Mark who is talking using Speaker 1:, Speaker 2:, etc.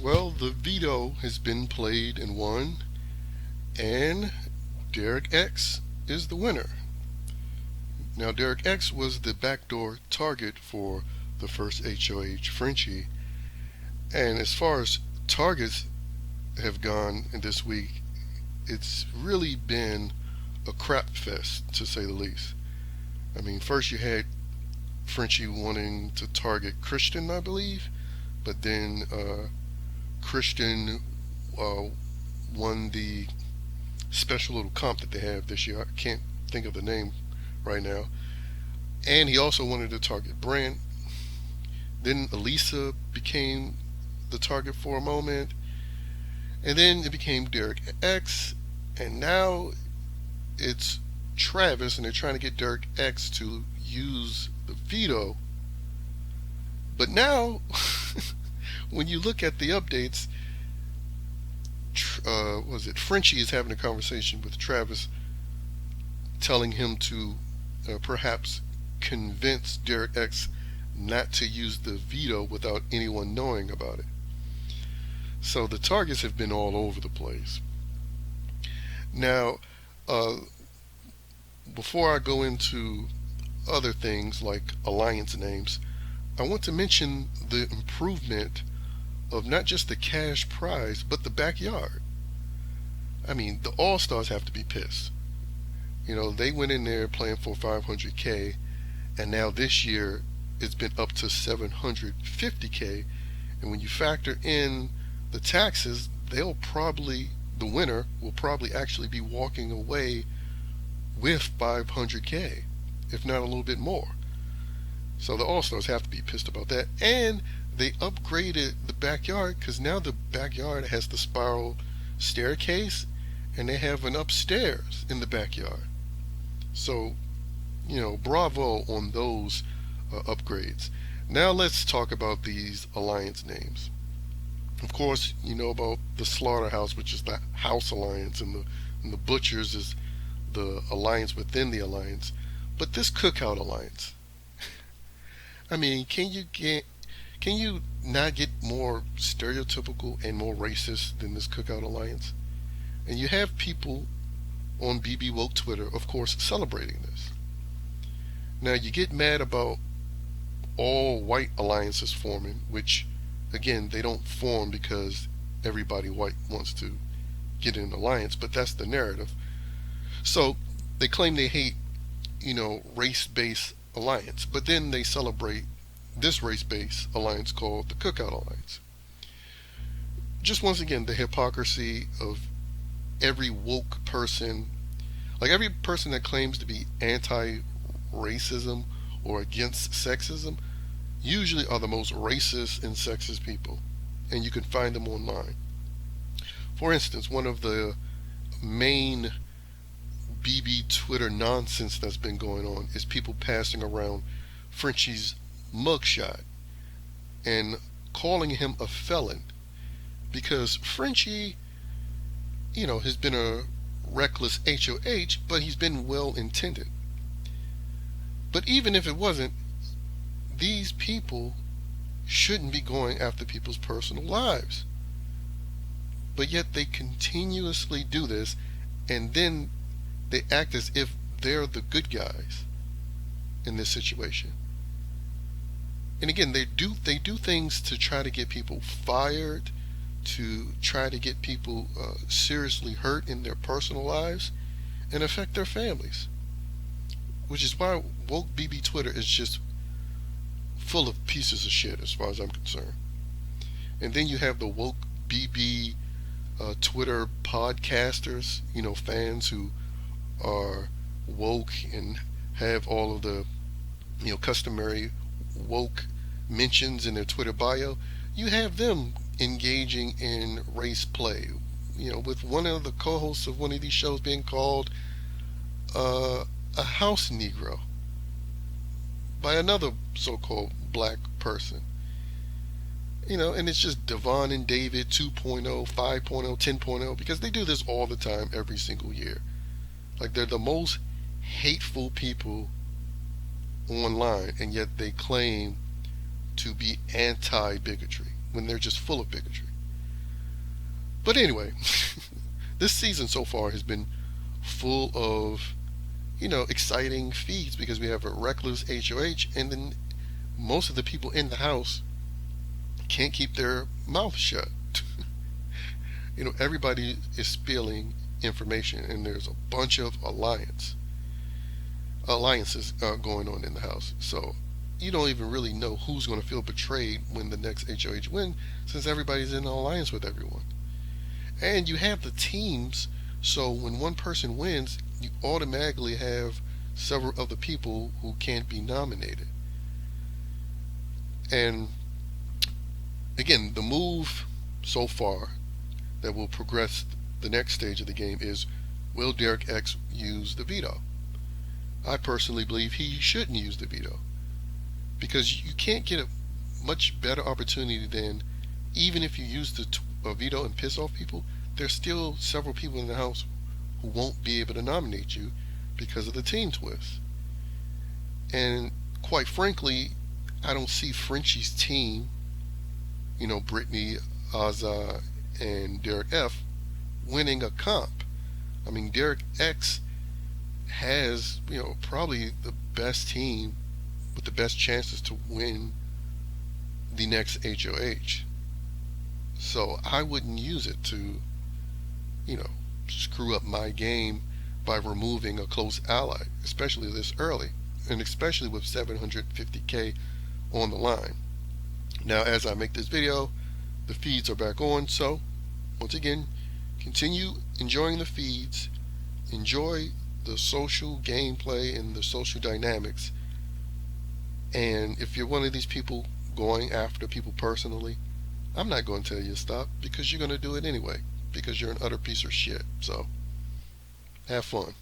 Speaker 1: Well, the veto has been played and won, and Derek X is the winner. Now, Derek X was the backdoor target for the first HOH Frenchie, and as far as targets have gone in this week, it's really been a crap fest to say the least. I mean, first you had Frenchie wanting to target Christian, I believe, but then Christian uh, won the special little comp that they have this year. I can't think of the name right now. And he also wanted to target Brent. Then Elisa became the target for a moment. And then it became Derek X. And now it's Travis, and they're trying to get Derek X to use the veto. But now, when you look at the updates, was it Frenchie is having a conversation with Travis, telling him to perhaps convince Derek X not to use the veto without anyone knowing about it. So the targets have been all over the place. Now, uh, before I go into other things like alliance names, I want to mention the improvement of not just the cash prize, but the backyard. I mean, the All Stars have to be pissed. They went in there playing for 500K, and now this year it's been up to 750K. And when you factor in the taxes, the winner will probably actually be walking away with 500K, if not a little bit more. So the All Stars have to be pissed about that. And they upgraded the backyard because now the backyard has the spiral staircase, and they have an upstairs in the backyard. So, bravo on those upgrades. Now let's talk about these alliance names. Of course, you know about the Slaughterhouse, which is the House Alliance, and the Butchers is the alliance within the alliance. But this Cookout Alliance, I mean, can you not get more stereotypical and more racist than this Cookout Alliance? And you have people on BB Woke Twitter, of course, celebrating this. Now you get mad about all white alliances forming, which again they don't form because everybody white wants to get in an alliance, but that's the narrative. So they claim they hate, race-based alliance, but then they celebrate this race-based alliance called the Cookout Alliance. Just once again, the hypocrisy of every woke person, like every person that claims to be anti-racism or against sexism, usually are the most racist and sexist people, and you can find them online. For instance, one of the main BB Twitter nonsense that's been going on is people passing around Frenchie's mugshot and calling him a felon because Frenchie, has been a reckless HOH, but he's been well intended. But even if it wasn't, these people shouldn't be going after people's personal lives. But yet they continuously do this, and then they act as if they're the good guys in this situation. And again, they do things to try to get people fired, to try to get people seriously hurt in their personal lives and affect their families. Which is why woke BB Twitter is just full of pieces of shit as far as I'm concerned. And then you have the woke BB Twitter podcasters, fans who are woke and have all of the customary woke mentions in their Twitter bio. You have them engaging in race play, with one of the co-hosts of one of these shows being called a house Negro by another so-called black person. And it's just Devon and David 2.0, 5.0, 10.0, because they do this all the time, every single year. Like, they're the most hateful people online, and yet they claim to be anti-bigotry when they're just full of bigotry. But anyway, this season so far has been full of, exciting feeds because we have a reckless HOH, and then most of the people in the house can't keep their mouth shut. Everybody is spilling information, and there's a bunch of alliances going on in the house. So you don't even really know who's going to feel betrayed when the next HOH win, since everybody's in an alliance with everyone. And you have the teams, so when one person wins, you automatically have several other people who can't be nominated. And again, the move so far that will progress the next stage of the game is, will Derek X use the veto? I personally believe he shouldn't use the veto, because you can't get a much better opportunity than, even if you use the veto and piss off people, there's still several people in the house who won't be able to nominate you because of the team twist. And quite frankly, I don't see Frenchie's team, Brittany, Azza, and Derek F, winning a comp. I mean, Derek X has, probably the best team with the best chances to win the next HOH. So I wouldn't use it to, screw up my game by removing a close ally, especially this early, and especially with 750K on the line. Now, as I make this video, the feeds are back on, so once again, continue enjoying the feeds, enjoy the social gameplay and the social dynamics. And if you're one of these people going after people personally, I'm not going to tell you to stop, because you're going to do it anyway, because you're an utter piece of shit. So have fun.